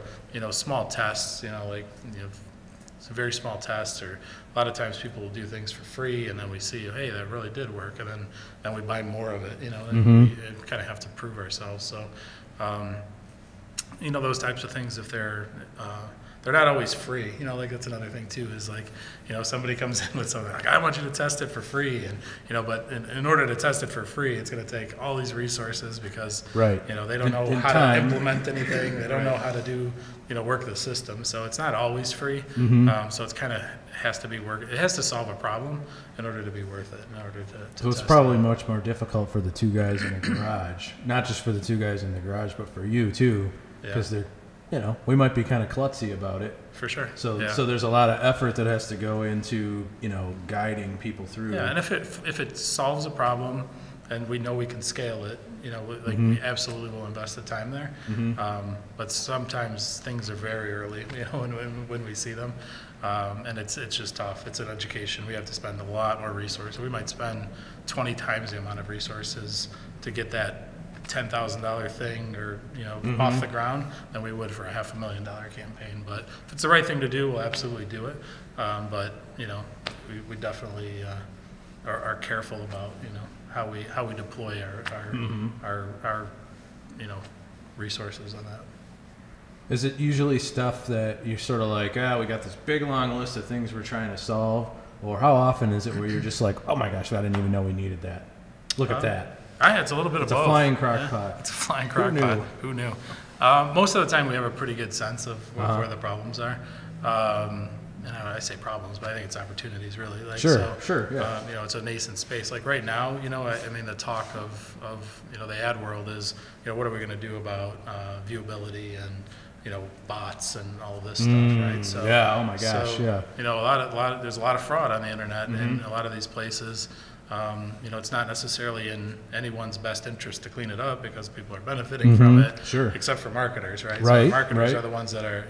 small tests, it's a very small test, or a lot of times people will do things for free, and then we see, hey, that really did work, and then we buy more of it, and we kind of have to prove ourselves. So, those types of things, if they're not always free, like, that's another thing too, is like, somebody comes in with something like, I want you to test it for free, and but in order to test it for free, it's going to take all these resources, because they don't know how to implement anything, they don't know how to do work the system, so it's not always free. So it's kind of has to be it has to solve a problem in order to be worth it, in order to so it's probably much more difficult for the two guys in the garage, not just for the two guys in the garage, but for you too, because they're we might be kind of klutzy about it. For sure. So there's a lot of effort that has to go into, guiding people through. Yeah, and if it solves a problem and we know we can scale it, we absolutely will invest the time there. But sometimes things are very early, when we see them. And it's just tough. It's an education. We have to spend a lot more resources. We might spend 20 times the amount of resources to get that $10,000 thing, or off the ground, than we would for a $500,000 campaign. But if it's the right thing to do, we'll absolutely do it. But we definitely are careful about how we deploy our resources on that. Is it usually stuff that you're sort of like, we got this big long list of things we're trying to solve, or how often is it where you're just like, oh my gosh, I didn't even know we needed that? Look at that. It's a little bit of both. It's a flying crock pot. It's a flying crock pot. Who knew? Most of the time we have a pretty good sense of where the problems are. And I say problems, but I think it's opportunities, really. Like, sure. It's a nascent space. Like right now, the talk of the ad world is, what are we going to do about viewability and bots and all of this stuff, right? So oh my gosh, there's a lot of fraud on the internet in a lot of these places. It's not necessarily in anyone's best interest to clean it up, because people are benefiting from it, except for marketers, right? So marketers are the ones that are,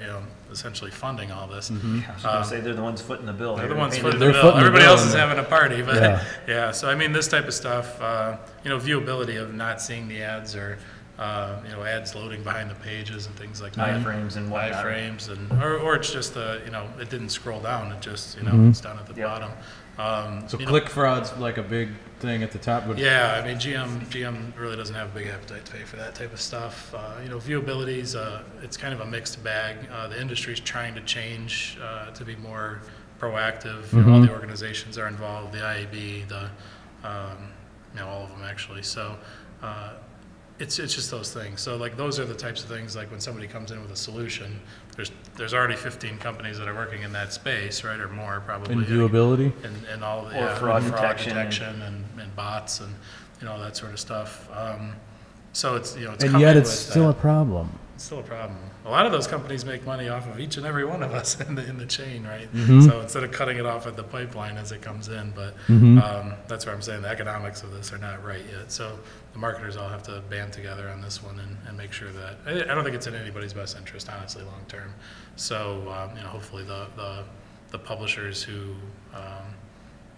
essentially funding all this. I was going to say they're the ones footing the bill. They're the ones footing the bill. Everybody else is having a party, but so this type of stuff, viewability of not seeing the ads, or ads loading behind the pages and things like that. Iframes and whatnot. Iframes or it's just it didn't scroll down. It just it's down at the bottom. So click fraud's like a big thing at the top. But yeah, I mean GM really doesn't have a big appetite to pay for that type of stuff. Viewability's it's kind of a mixed bag. The industry's trying to change to be more proactive. All the organizations are involved. The IAB, all of them actually. So. It's just those things. So like those are the types of things like when somebody comes in with a solution, there's already 15 companies that are working in that space, right, or more probably. And viewability? And all fraud detection and bots and that sort of stuff. So it's it's and yet it's still a problem. It's still a problem. A lot of those companies make money off of each and every one of us in the chain, right? So instead of cutting it off at the pipeline as it comes in, but that's what I'm saying. The economics of this are not right yet. So the marketers all have to band together on this one and make sure that I don't think it's in anybody's best interest, honestly, long term. So hopefully the publishers who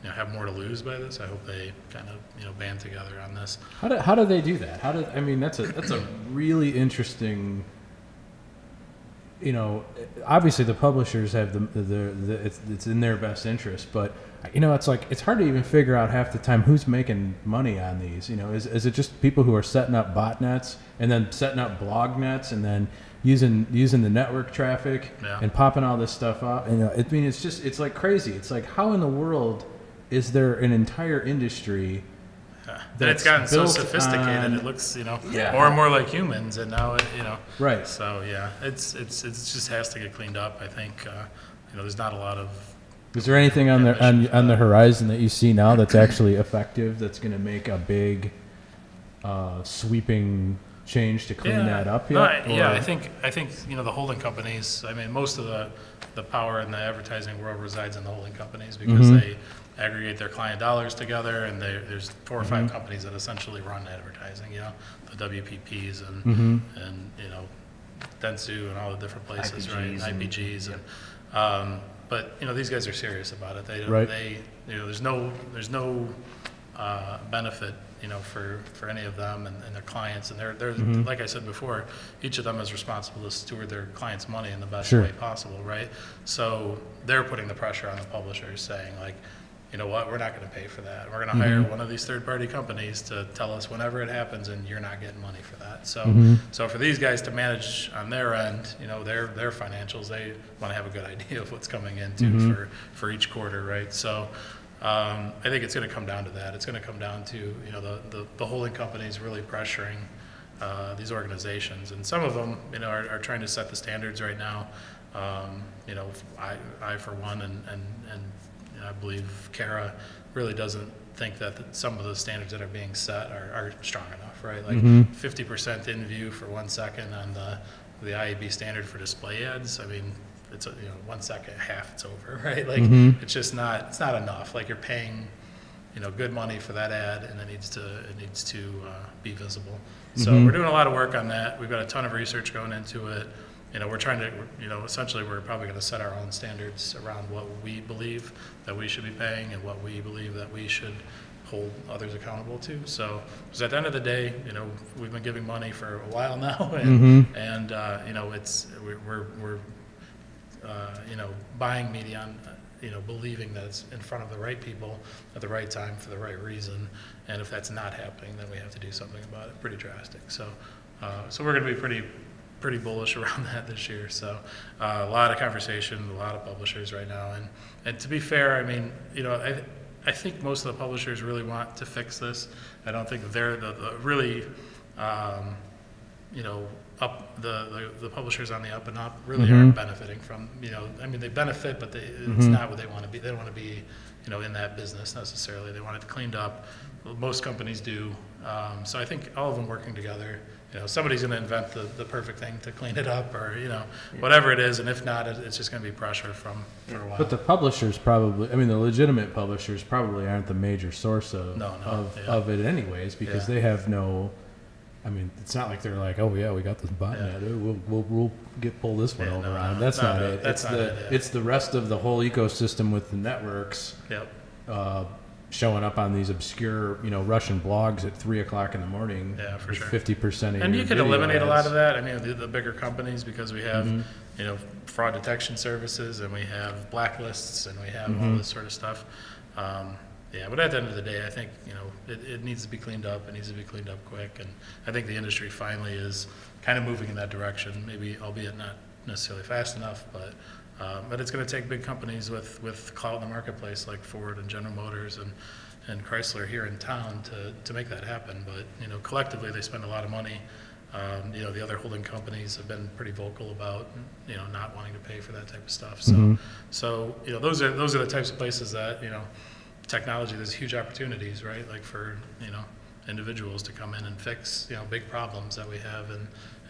have more to lose by this, I hope they kind of band together on this. How do they do that? That's a really interesting. Obviously the publishers have it's in their best interest, but it's hard to even figure out half the time who's making money on these. Is it just people who are setting up botnets and then setting up blog nets and then using the network traffic and popping all this stuff up? It's like crazy. It's like, how in the world is there an entire industry? Then it's gotten so sophisticated. It looks, more and more like humans, and now Right. So yeah, it's just has to get cleaned up. I think there's not a lot of. Is there anything on the horizon that you see now that's actually effective? That's going to make a big, sweeping change to clean that up yet? I think the holding companies. I mean, most of the power in the advertising world resides in the holding companies because they aggregate their client dollars together, and there's 4 or 5 companies that essentially run advertising. The WPPs and Dentsu and all the different places, IPGs, right? And IPGs and but these guys are serious about it. There's no benefit for any of them and their clients, and they're like I said before, each of them is responsible to steward their clients' money in the best way possible, right? So they're putting the pressure on the publishers, saying like, you know what, we're not going to pay for that. We're going to hire one of these third-party companies to tell us whenever it happens, and you're not getting money for that. So, so for these guys to manage on their end, their financials, they want to have a good idea of what's coming in for each quarter, right? So. I think it's going to come down to that. It's going to come down to the holding companies really pressuring these organizations, and some of them are trying to set the standards right now. I for one, and I believe Carat really doesn't think that some of the standards that are being set are strong enough, right? Like 50% in view for 1 second on the IAB standard for display ads. I mean. It's 1 second, half, it's over, right? Like it's just not. It's not enough. Like you're paying, good money for that ad, and it needs to be visible. So we're doing a lot of work on that. We've got a ton of research going into it. We're trying to, essentially we're probably going to set our own standards around what we believe that we should be paying and what we believe that we should hold others accountable to. So, because at the end of the day, we've been giving money for a while now, and we're buying media on, believing that it's in front of the right people at the right time for the right reason. And if that's not happening, then we have to do something about it. Pretty drastic. So, so we're going to be pretty bullish around that this year. So, a lot of conversation, a lot of publishers right now. And to be fair, I mean, I think most of the publishers really want to fix this. I don't think they're the really, up the publishers on the up and up really aren't benefiting from, I mean, they benefit, but it's not what they want to be. They don't want to be, in that business necessarily. They want it cleaned up. Most companies do. So I think all of them working together, somebody's going to invent the perfect thing to clean it up, or, whatever it is. And if not, it's just going to be pressure for a while. But the publishers probably, the legitimate publishers probably aren't the major source of it anyways, because they have no, it's not like they're like, oh yeah, we got this botnet. We'll pull this one over on. That's not it. It's the rest of the whole ecosystem with the networks. Yep. showing up on these obscure, Russian blogs at 3 o'clock in the morning. Yeah, for with sure. 50% of And your you could video eliminate a lot ads. of that. I mean, the bigger companies, because we have, fraud detection services, and we have blacklists, and we have all this sort of stuff. Yeah, but at the end of the day, I think, it needs to be cleaned up. It needs to be cleaned up quick. And I think the industry finally is kind of moving in that direction, maybe albeit not necessarily fast enough, but it's going to take big companies with clout in the marketplace like Ford and General Motors and Chrysler here in town to make that happen. But, collectively they spend a lot of money. The other holding companies have been pretty vocal about, not wanting to pay for that type of stuff. So, those are the types of places that, technology, there's huge opportunities, right? Like for, individuals to come in and fix, big problems that we have and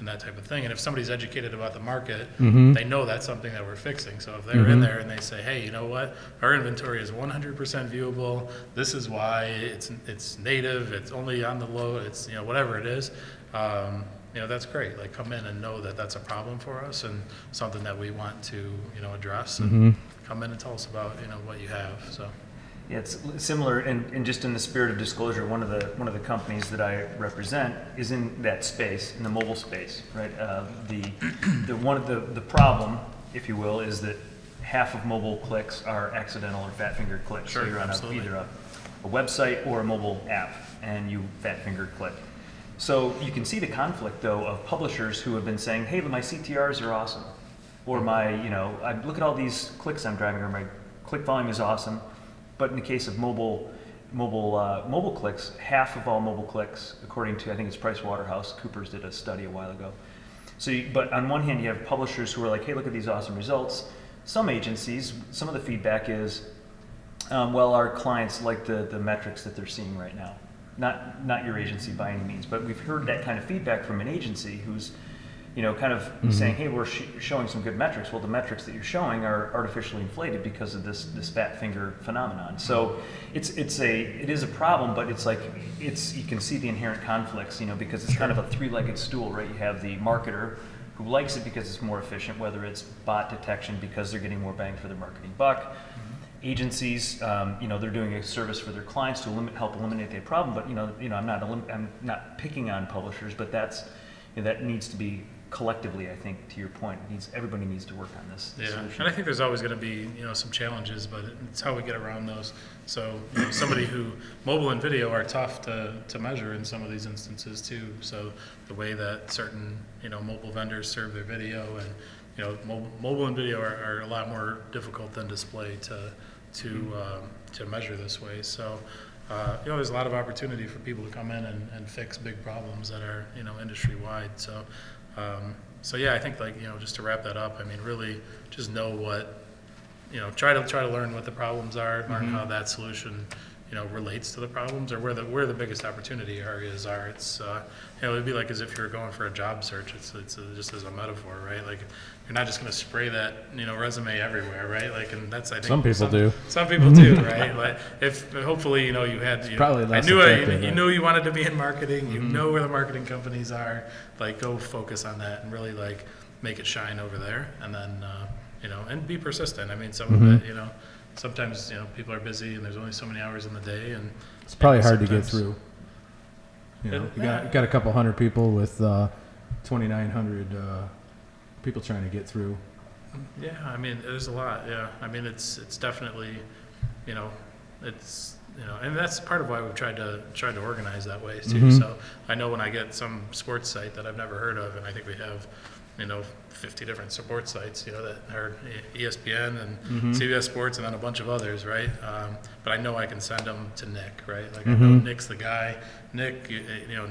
that type of thing. And if somebody's educated about the market, they know that's something that we're fixing. So if they're in there and they say, hey, you know what, our inventory is 100% viewable, this is why, it's native, it's only on the low, it's, whatever it is, that's great. Like, come in and know that that's a problem for us and something that we want to, address, and come in and tell us about, what you have. So. Yeah, it's similar, and just in the spirit of disclosure, one of the companies that I represent is in that space, in the mobile space, right? The problem, if you will, is that half of mobile clicks are accidental or fat finger clicks. Sure, so you're on either a website or a mobile app, and you fat finger click. So you can see the conflict, though, of publishers who have been saying, "Hey, my CTRs are awesome," or look at all these clicks I'm driving, or my click volume is awesome. But in the case of mobile clicks, half of all mobile clicks, according to, I think it's PricewaterhouseCoopers did a study a while ago. But on one hand, you have publishers who are like, hey, look at these awesome results. Some agencies, some of the feedback is, our clients like the metrics that they're seeing right now. Not your agency by any means, but we've heard that kind of feedback from an agency who's, kind of saying, hey, we're showing some good metrics. Well, the metrics that you're showing are artificially inflated because of this fat finger phenomenon. So it is a problem, but it's like, you can see the inherent conflicts, because it's kind of a three-legged stool, right? You have the marketer who likes it because it's more efficient, whether it's bot detection because they're getting more bang for their marketing buck. Agencies, they're doing a service for their clients to help eliminate that problem. But I'm not picking on publishers, but that needs to be collectively, I think, to your point, everybody needs to work on this solution. And I think there's always going to be, some challenges, but it's how we get around those. So, somebody who, mobile and video are tough to measure in some of these instances too. So the way that certain, mobile vendors serve their video, and, mobile and video are a lot more difficult than display to measure this way. So, there's a lot of opportunity for people to come in and fix big problems that are, industry wide. So yeah, I think, just to wrap that up, I mean, really just know what, try to learn what the problems are, learn how that solution, relates to the problems, or where the biggest opportunity areas are. It's, it'd be like as if you're going for a job search. It's just as a metaphor, right? Like, you're not just going to spray that, resume everywhere, right? Like, and that's, I think some people do. Some people do, right? Like, if hopefully, you had, probably less you knew you wanted to be in marketing. You know where the marketing companies are. Like, go focus on that and really like make it shine over there, and then and be persistent. I mean, some of it, sometimes people are busy and there's only so many hours in the day, and it's probably hard to get through. You got a couple hundred people with 2,900 people trying to get through. Yeah, I mean, there's a lot. Yeah, I mean, it's definitely, it's and that's part of why we've tried to organize that way too. So I know when I get some sports site that I've never heard of, and I think we have 50 different support sites, that are ESPN and CBS Sports and then a bunch of others, right? But I know I can send them to Nick, right? Like, I know Nick's the guy. Nick,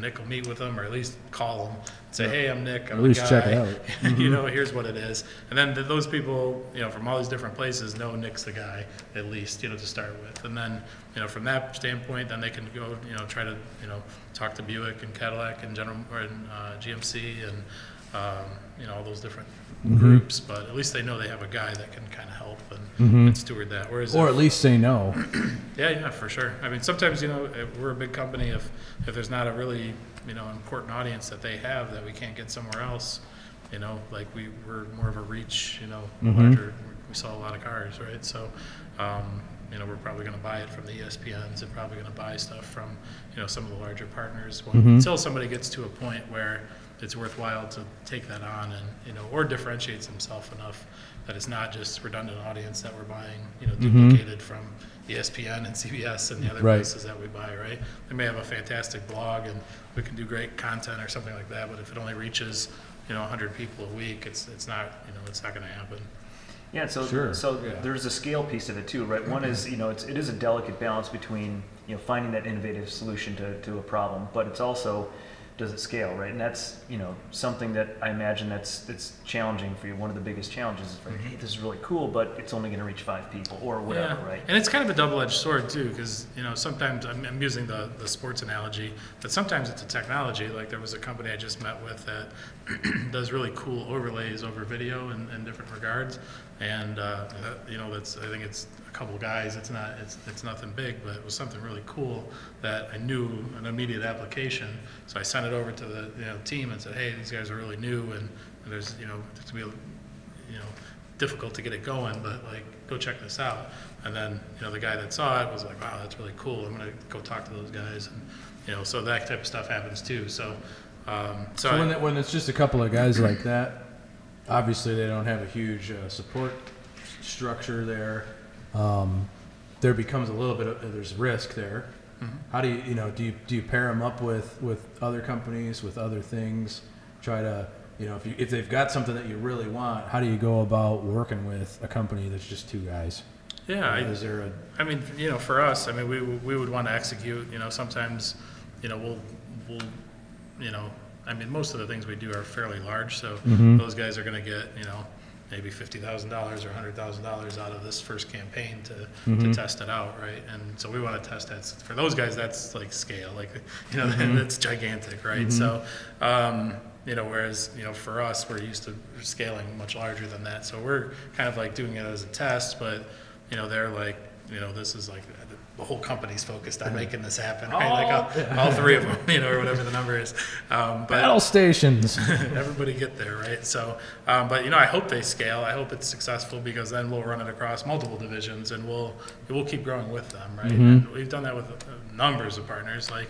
Nick will meet with them, or at least call him, say, hey, I'm Nick, I'm at least the guy. Check it out. Here's what it is. And then those people, from all these different places know Nick's the guy, at least, to start with. And then, from that standpoint, then they can go, try to, talk to Buick and Cadillac and GMC and, all those different groups, but at least they know they have a guy that can kind of help and steward that. Whereas or at least say no. Yeah, for sure. I mean, sometimes, we're a big company. If there's not a really, important audience that they have that we can't get somewhere else, like we're more of a reach, larger, we sell a lot of cars, right? So, we're probably going to buy it from the ESPNs and probably going to buy stuff from, some of the larger partners. Well, until somebody gets to a point where it's worthwhile to take that on and, or differentiates himself enough that it's not just redundant audience that we're buying, duplicated from ESPN and CBS and the other places that we buy, right? They may have a fantastic blog and we can do great content or something like that, but if it only reaches, 100 people a week, it's not, it's not going to happen. Yeah, so there's a scale piece of it too, right? One is, it is a delicate balance between, finding that innovative solution to a problem, but it's also, does it scale, right? And that's, something that I imagine that's challenging for you. One of the biggest challenges is, right, hey, this is really cool, but it's only going to reach 5 people or whatever, right? And it's kind of a double-edged sword too, because, sometimes I'm using the sports analogy, but sometimes it's a technology. Like there was a company I just met with that does really cool overlays over video in different regards. And, that's, I think it's a couple guys, it's nothing big, but it was something really cool that I knew an immediate application. So I sent it over to the team and said, hey, these guys are really new and there's, it's gonna be, difficult to get it going, but like, go check this out. And then, the guy that saw it was like, wow, that's really cool. I'm gonna go talk to those guys. And, so that type of stuff happens too. So when it's just a couple of guys like that, obviously they don't have a huge support structure there. There becomes a little bit of, there's risk there. How do you, do you pair them up with other companies, with other things, try to, if they've got something that you really want, how do you go about working with a company that's just 2 guys? Yeah. Is there for us, we would want to execute, sometimes, we'll most of the things we do are fairly large, so those guys are going to get, maybe $50,000 or $100,000 out of this first campaign to test it out, right? And so we want to test that. For those guys, that's like scale, like, that's gigantic, right? So, whereas, for us, we're used to scaling much larger than that. So we're kind of like doing it as a test, but, they're like, this is like the whole company's focused on making this happen, right? All 3 of them, or whatever the number is. But battle stations. Everybody get there, right? So, but I hope they scale. I hope it's successful because then we'll run it across multiple divisions and we'll keep growing with them, right? And we've done that with numbers of partners, like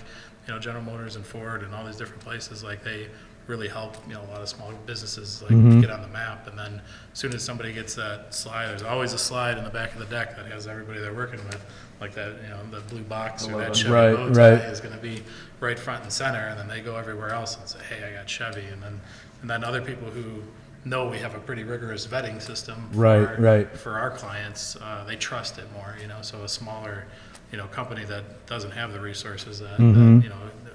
General Motors and Ford and all these different places. Like they really help a lot of small businesses get on the map. And then as soon as somebody gets that slide, there's always a slide in the back of the deck that has everybody they're working with. Like that, the blue box or that Chevy bow tie is going to be right front and center, and then they go everywhere else and say, "Hey, I got Chevy," and then other people who know we have a pretty rigorous vetting system for our clients, they trust it more. So a smaller, company that doesn't have the resources that,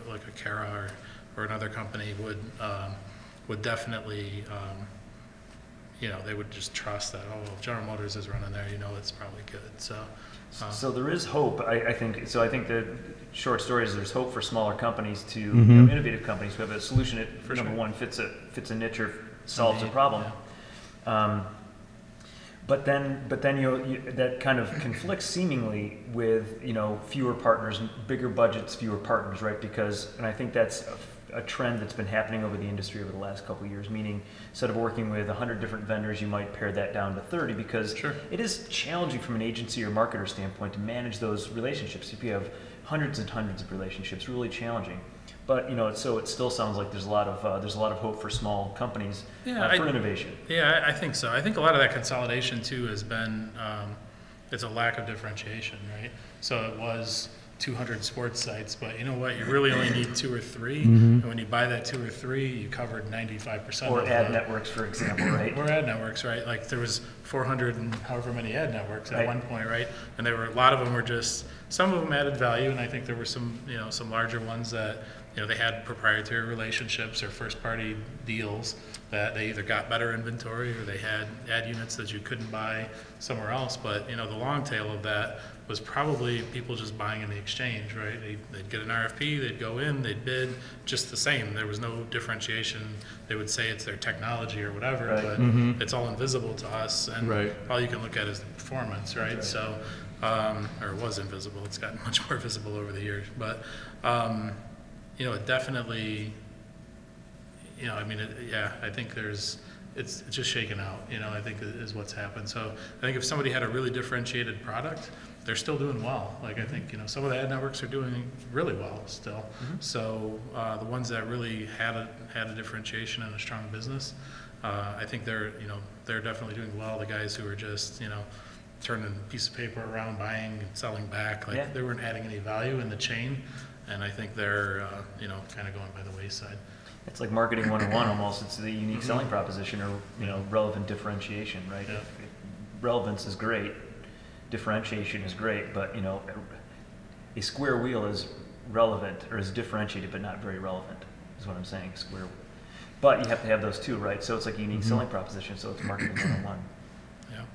like a Carat or another company would definitely. They would just trust that, if General Motors is running there, it's probably good. So there is hope, I think. So I think the short story is there's hope for smaller companies to, innovative companies who have a solution that, number one, fits a niche or solves a problem. Yeah. But then that kind of conflicts seemingly with, fewer partners, bigger budgets, fewer partners, right? And I think that's a trend that's been happening over the industry over the last couple of years, meaning instead of working with 100 different vendors, you might pare that down to 30 because it is challenging from an agency or marketer standpoint to manage those relationships. If you have hundreds and hundreds of relationships, really challenging. But so it still sounds like there's a lot of hope for small companies for innovation. Yeah, I think so. I think a lot of that consolidation too has been it's a lack of differentiation, right? So it was 200 sports sites, but you know what? You really only need 2 or 3, and when you buy that 2 or 3, you covered 95%. Or ad networks, for example, right? Or ad networks, right? Like there was 400 and however many ad networks at one point, right? And there were a lot of them were just some of them added value, and I think there were some some larger ones that they had proprietary relationships or first-party deals that they either got better inventory or they had ad units that you couldn't buy somewhere else. But the long tail of that was probably people just buying in the exchange, right? They'd get an RFP, they'd go in, they'd bid, just the same. There was no differentiation. They would say it's their technology or whatever, but it's all invisible to us, and all you can look at is the performance, right? So, or it was invisible. It's gotten much more visible over the years, but it definitely, I think it's just shaken out, I think is what's happened. So I think if somebody had a really differentiated product, they're still doing well. Like I think some of the ad networks are doing really well still. So the ones that really had a differentiation and a strong business, I think they're definitely doing well. The guys who are just turning a piece of paper around, buying and selling back, like they weren't adding any value in the chain, and I think they're kind of going by the wayside. It's like marketing 101 almost. It's the unique selling proposition or relevant differentiation, right? Yeah. Relevance is great, differentiation is great, but a square wheel is relevant or is differentiated but not very relevant is what I'm saying. Square wheel. But you have to have those two, right? So it's like a unique selling proposition, so it's marketing 101. Yeah.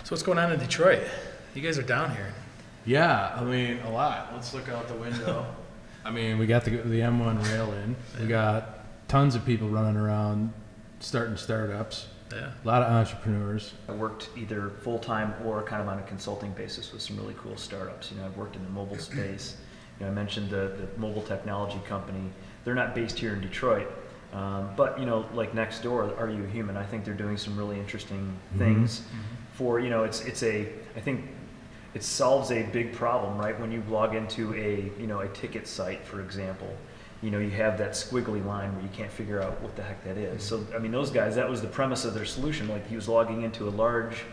So what's going on in Detroit? You guys are down here. Yeah, I mean, a lot. Let's look out the window. I mean, we got the M1 rail in. We got tons of people running around starting startups. Yeah. A lot of entrepreneurs. I worked either full-time or kind of on a consulting basis with some really cool startups. I've worked in the mobile space. I mentioned the mobile technology company. They're not based here in Detroit, but like next door, Are You Human? I think they're doing some really interesting things. For I think it solves a big problem, right? When you log into a ticket site, for example, you have that squiggly line where you can't figure out what the heck that is. So I mean, those guys, that was the premise of their solution. Like he was logging into a large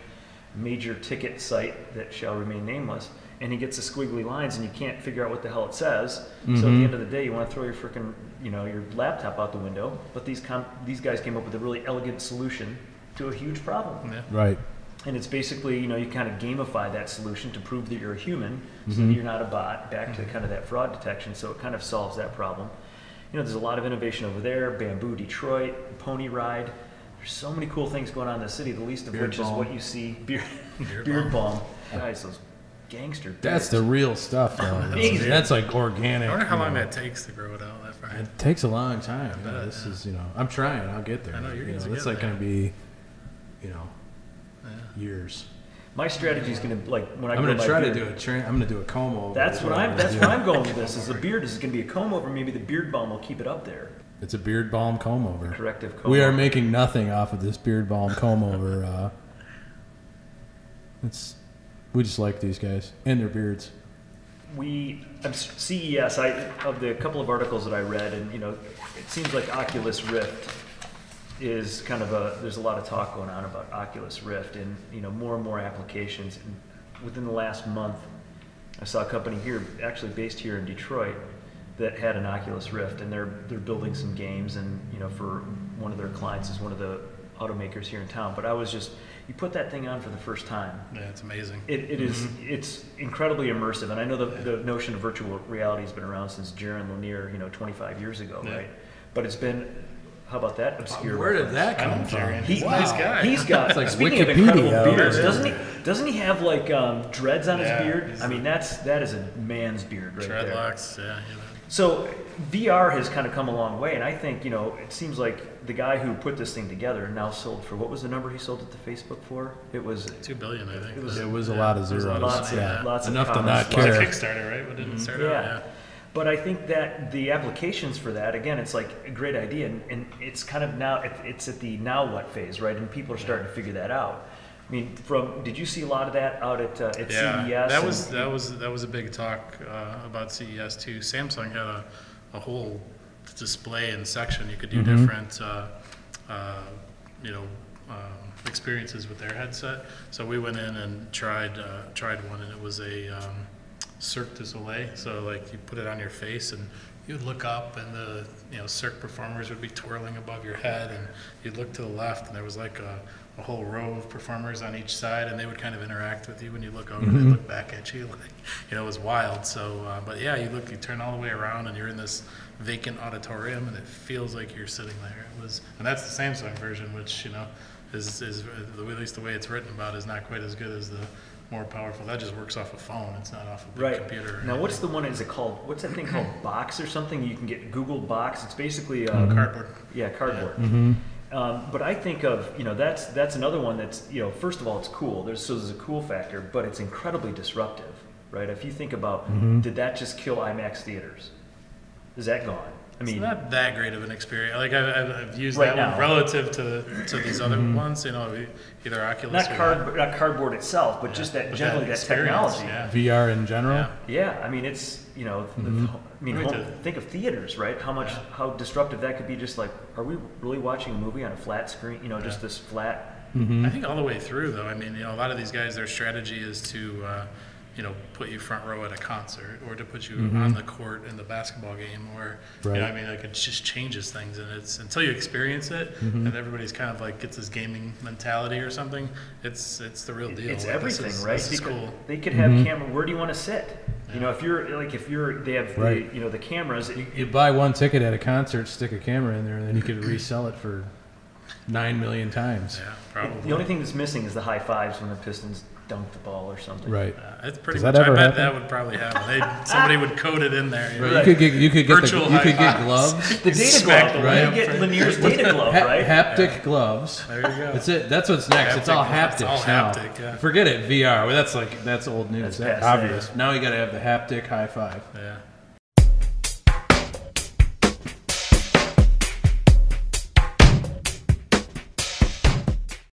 major ticket site that shall remain nameless, and he gets the squiggly lines and you can't figure out what the hell it says. So at the end of the day, you want to throw your freaking your laptop out the window. But these guys came up with a really elegant solution to a huge problem. Yeah. Right. And it's basically, you kind of gamify that solution to prove that you're a human, so that you're not a bot, back to kind of that fraud detection. So it kind of solves that problem. There's a lot of innovation over there, Bamboo Detroit, Pony Ride. There's so many cool things going on in the city, the least of which is what you see, beard balm. Guys, those gangster beards. That's the real stuff, though. That's like organic. I wonder how long that takes to grow it out that far. It takes a long time. This is, I'm trying. I'll get there. I know, you're gonna It's get like going to be, Yeah. years. My strategy is going to, like, when I I'm grow going my to try to beard, do I'm going to do a comb over. That's where I'm going with this. Is the beard is going to be a comb over. Maybe the beard balm will keep it up there. It's a beard balm comb over. Corrective comb. We are over. making nothing off of this beard balm comb over. We just like these guys and their beards. CES. Of the couple of articles that I read, and it seems like Oculus Rift is kind of there's a lot of talk going on about Oculus Rift and more and more applications. And within the last month, I saw a company here, actually based here in Detroit, that had an Oculus Rift, and they're building some games, and for one of their clients is one of the automakers here in town. But you put that thing on for the first time. Yeah, it's amazing. It's incredibly immersive, and I know the notion of virtual reality has been around since Jaron Lanier 25 years ago, right? But it's been, how about that obscure? Where did that come from? Nice guy. He's got, like speaking of Wikipedia incredible over beards, there. doesn't he have like dreads on his Yeah, beard? I mean, that is a man's beard right there. Dreadlocks, yeah. So VR has kind of come a long way, and I think, it seems like the guy who put this thing together now sold for, what was the number he sold it to Facebook for? It was $2 billion, I think. It was a lot of zeros. lots of Enough to comments. not It was care. a Kickstarter, right? But didn't start out, yeah. But I think that the applications for that, again, it's like a great idea, and it's kind of now, it's at the now what phase, right? And people are starting to figure that out. I mean, did you see a lot of that out at CES? That was a big talk about CES too. Samsung had a whole display and section. You could do different, experiences with their headset. So we went in and tried one, and it was a Cirque du Soleil. So like you put it on your face, and you'd look up, and the Cirque performers would be twirling above your head, and you'd look to the left, and there was like a whole row of performers on each side, and they would kind of interact with you when you look over. They look back at you, like it was wild. So, but yeah, you you turn all the way around, and you're in this vacant auditorium, and it feels like you're sitting there. And that's the Samsung version, which is at least the way it's written about is not quite as good as the more powerful. That just works off a phone. It's not off a big computer. Now, what's the one? Is it called? What's that thing called? Box or something? You can get Google Box. It's basically cardboard. Yeah, cardboard. But I think of that's another one that's first of all it's cool. There's a cool factor, but it's incredibly disruptive, right? If you think about did that just kill IMAX theaters? Is that gone? I mean, it's not that great of an experience. Like I've used Right that now. one relative to these other ones. You know, either Oculus not cardboard itself, but just that but generally that experience, technology. Yeah. VR in general. Yeah. Yeah, I mean it's think of theaters, right? How disruptive that could be. Just like, are we really watching a movie on a flat screen? You know, just this flat. I think all the way through, though. I mean, a lot of these guys, their strategy is to, put you front row at a concert, or to put you on the court in the basketball game, or I mean, like it just changes things, and it's until you experience it, and everybody's kind of like gets this gaming mentality or something. It's the real deal. It's like, everything, right? This is cool. They could have camera. Where do you want to sit? You know, they have the cameras. You buy one ticket at a concert, stick a camera in there, and then you could resell it for 9 million times. Yeah, probably. The only thing that's missing is the high fives when the Pistons dunk the ball or something. Right. It's pretty Does much. that ever I bet happen? that would probably happen. Somebody would code it in there. Right. You could get Virtual high gloves. The data Smack glove, the right? lamp. You get Lanier's data glove, right? Haptic gloves. There you go. That's it. That's what's next. It's all haptics It's all now. haptic, yeah. Forget it. VR. Well, that's old news. That's That's passe. obvious. Now you got to have the haptic high five. Yeah.